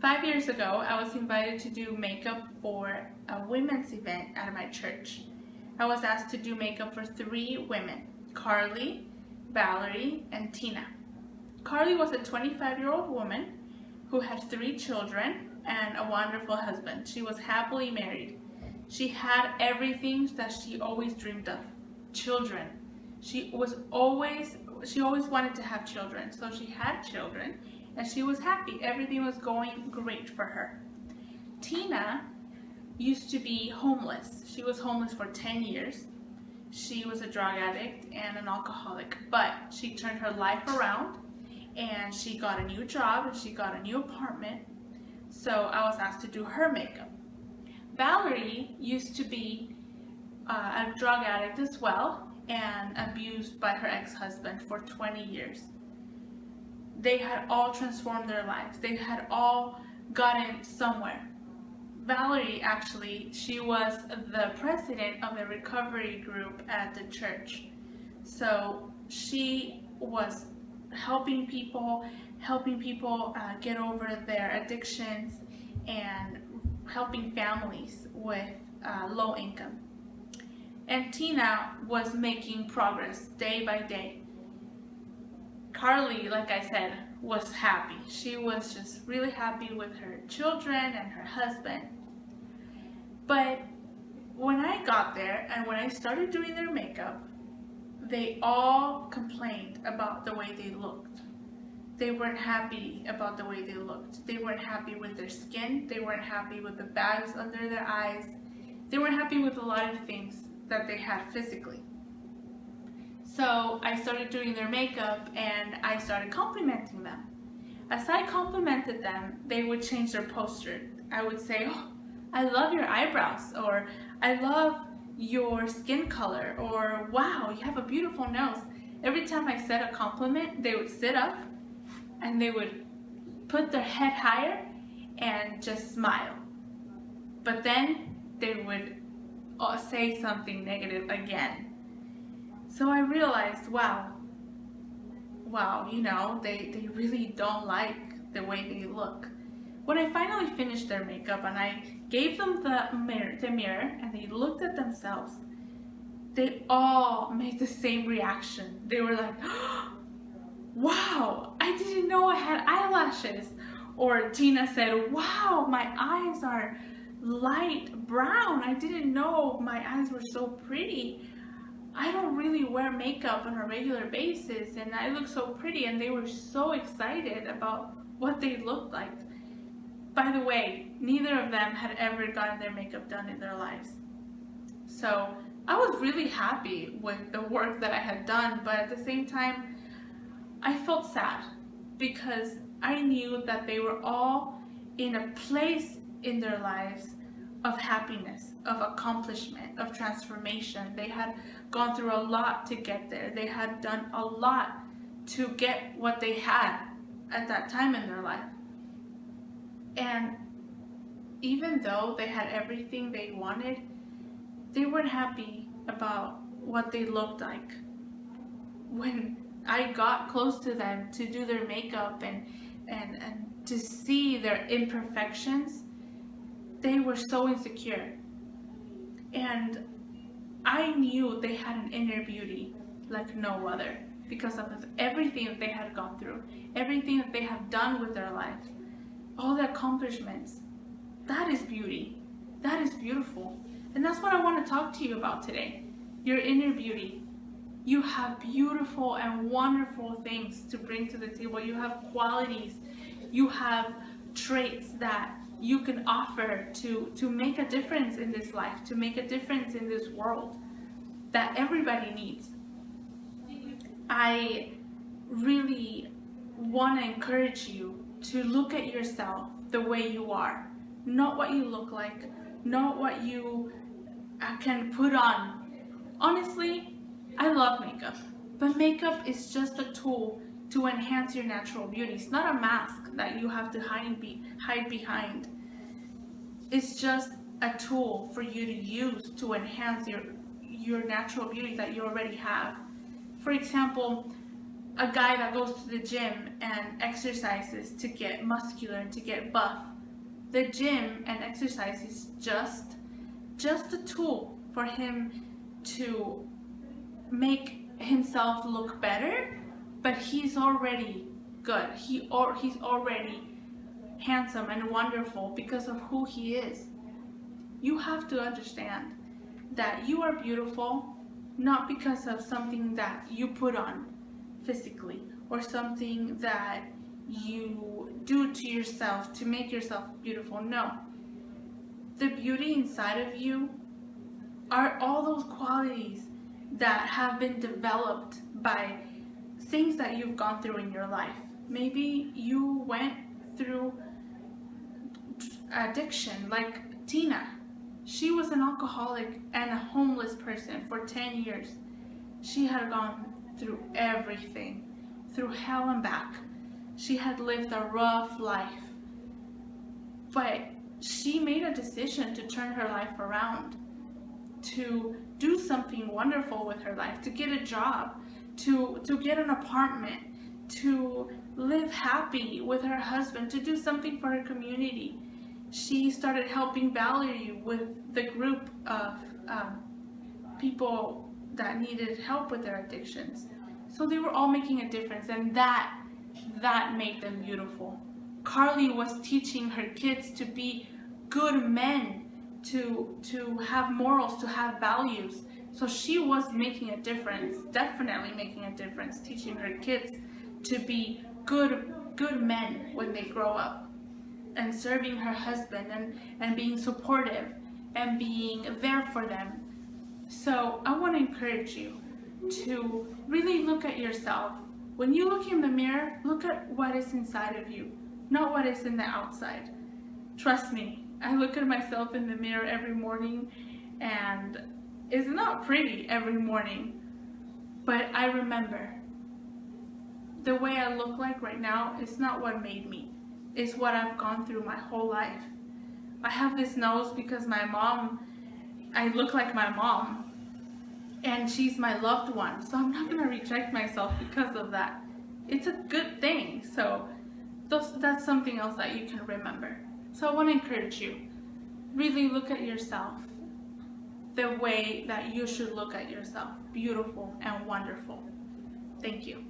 5 years ago, I was invited to do makeup for a women's event at my church. I was asked to do makeup for 3 women, Carly, Valerie, and Tina. Carly was a 25-year-old woman who had 3 children and a wonderful husband. She was happily married. She had everything that she always dreamed of, children. She always wanted to have children, so she had children and she was happy. Everything was going great for her. Tina used to be homeless. She was homeless for 10 years. She was a drug addict and an alcoholic, but she turned her life around and she got a new job and she got a new apartment. So I was asked to do her makeup. Valerie used to be a drug addict as well and abused by her ex-husband for 20 years. They had all transformed their lives. They had all gotten somewhere. Valerie, actually, she was the president of the recovery group at the church. So she was helping people get over their addictions and helping families with low income. And Tina was making progress day by day. Carly, like I said, was happy. She was just really happy with her children and her husband. But when I got there and when I started doing their makeup, they all complained about the way they looked. They weren't happy about the way they looked. They weren't happy with their skin. They weren't happy with the bags under their eyes. They weren't happy with a lot of things that they had physically. So I started doing their makeup and I started complimenting them. As I complimented them, they would change their posture. I would say, "Oh, I love your eyebrows," or "I love your skin color," or "Wow, you have a beautiful nose." Every time I said a compliment, they would sit up and they would put their head higher and just smile. But then they would say something negative again. So I realized, wow, you know, they really don't like the way they look. When I finally finished their makeup and I gave them the mirror and they looked at themselves, they all made the same reaction. They were like, "Wow, I didn't know I had eyelashes." Or Tina said, "Wow, my eyes are light brown. I didn't know my eyes were so pretty. I don't really wear makeup on a regular basis and I look so pretty." And they were so excited about what they looked like. By the way, neither of them had ever gotten their makeup done in their lives. So I was really happy with the work that I had done, but at the same time, I felt sad because I knew that they were all in a place in their lives of happiness, of accomplishment, of transformation. They had gone through a lot to get there. They had done a lot to get what they had at that time in their life. And even though they had everything they wanted, they weren't happy about what they looked like. When I got close to them to do their makeup and to see their imperfections, they were so insecure. And I knew they had an inner beauty like no other because of everything that they had gone through, everything that they have done with their lives, all the accomplishments. That is beauty. That is beautiful. And that's what I want to talk to you about today. Your inner beauty. You have beautiful and wonderful things to bring to the table. You have qualities. You have traits that you can offer to make a difference in this life, to make a difference in this world that everybody needs. I really want to encourage you to look at yourself the way you are, not what you look like, not what you can put on. Honestly, I love makeup, but makeup is just a tool to enhance your natural beauty. It's not a mask that you have to hide behind. It's just a tool for you to use to enhance your natural beauty that you already have. For example, a guy that goes to the gym and exercises to get muscular and to get buff. The gym and exercise is just a tool for him to make himself look better, but he's already good. He's already handsome and wonderful because of who he is. You have to understand that you are beautiful not because of something that you put on physically or something that you do to yourself to make yourself beautiful. No. The beauty inside of you are all those qualities that have been developed by things that you've gone through in your life. Maybe you went through addiction like Tina. She was an alcoholic and a homeless person for 10 years. She had gone through everything, through hell and back. She had lived a rough life. But she made a decision to turn her life around, to do something wonderful with her life, to get a job, to get an apartment, to live happy with her husband, to do something for her community. She started helping Valerie with the group of people that needed help with their addictions. So they were all making a difference, and that made them beautiful. Carly was teaching her kids to be good men, to have morals, to have values. So she was making a difference, definitely making a difference, teaching her kids to be good men when they grow up, and serving her husband and being supportive and being there for them. So I want to encourage you to really look at yourself. When you look in the mirror, look at what is inside of you, not what is in the outside. Trust me, I look at myself in the mirror every morning, and it's not pretty every morning, but I remember the way I look like right now is not what made me. It's what I've gone through my whole life. I have this nose because I look like my mom, and she's my loved one, so I'm not going to reject myself because of that. It's a good thing, so that's something else that you can remember. So I want to encourage you, really look at yourself the way that you should look at yourself, beautiful and wonderful. Thank you.